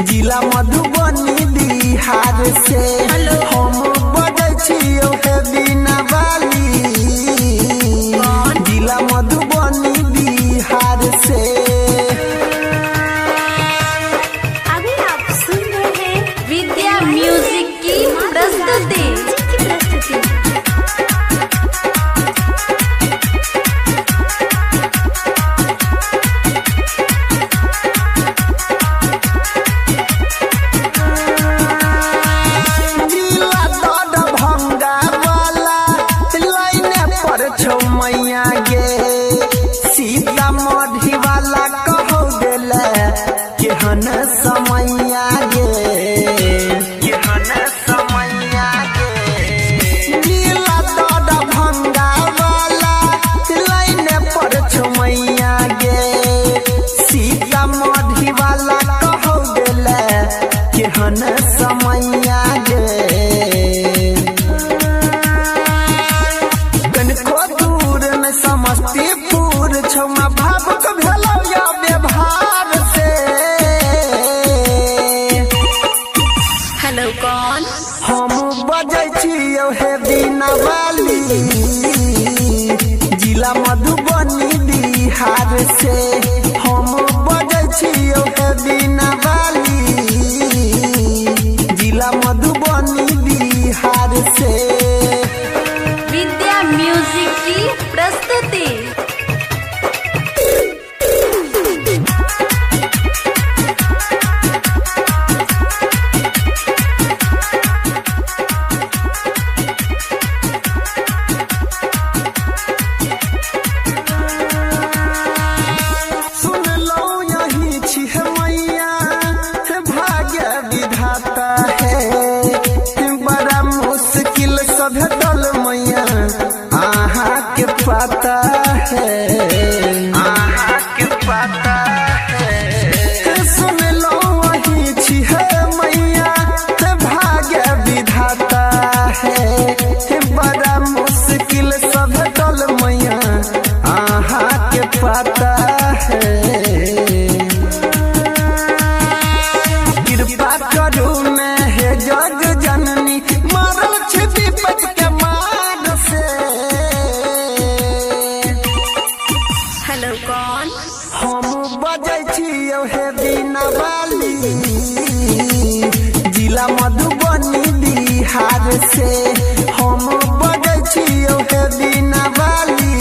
जिला मधुबनी बिहार से हम बजै छियौ हे बिना वाली जिला मधुबनी बिहार से। अभी आप सुन रहे हैं विद्या म्यूजिक की प्रस्तुति। मैया गे सीतामढ़ी वाला कहो दिल केहन समैया गे केहन समैया गे जिला दरभंगा वाला लाइन पर मैया गे सीतामढ़ी वाला कहो दिल केहन समैया गे। समस्तीपुर छौमा भावुक भेलौ या व्यवहार से। हेलो कौन हम बजै छियौ हे बिना वाली जिला मधुबनी बिहार से। हम बजै छियौ हे बिना वाली जिला मधुबनी बिहार से। विद्या म्यूजिक की प्रस्तुति। सुन लो यही छिह मैया भाग्य विधाता है बड़ा मुश्किल से भेटल मैया आहा के पता है आहा के पता है। सुन लो वही छिह मैया भाग्य विधाता है बड़ा मुश्किल से भेटल मैया आहा के पता है। कृपा करू मैं हे जग जननी मारल छी विपत के मार से। हेलो कौन हम बजै छियौ हे बिना वाली जिला मधुबनी बिहार से। हम बजै छियौ हे बिना वाली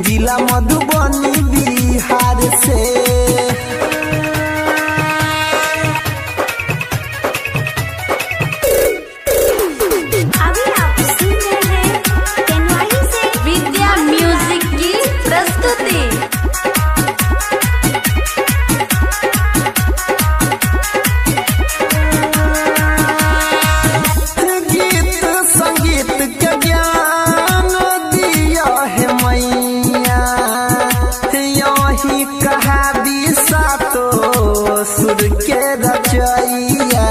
जिला मधुबनी बिहार से। अभी आप सुन रहे हैं तेनवाही से विद्या म्यूजिक की प्रस्तुति। गीत संगीत के ज्ञान दिया है मैया यही कहा दिशा तो सुर के रचैया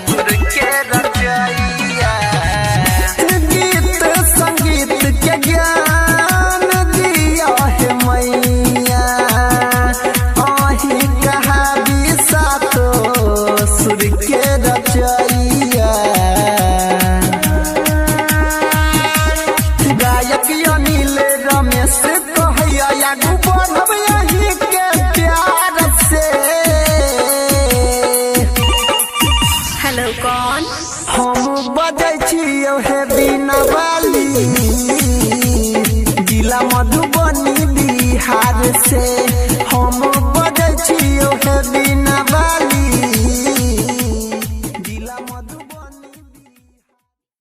सुर के रचैया। गीत संगीत के ज्ञान दिया है मैया यही कहा दिशा तो सुर के रचैया। गायक अनिल रमेश कहैया आगू बढ़ब यही के प्यार से। हेलो कौन हम बजै छियौ हे बिना वाली जिला मधुबनी बिहार से।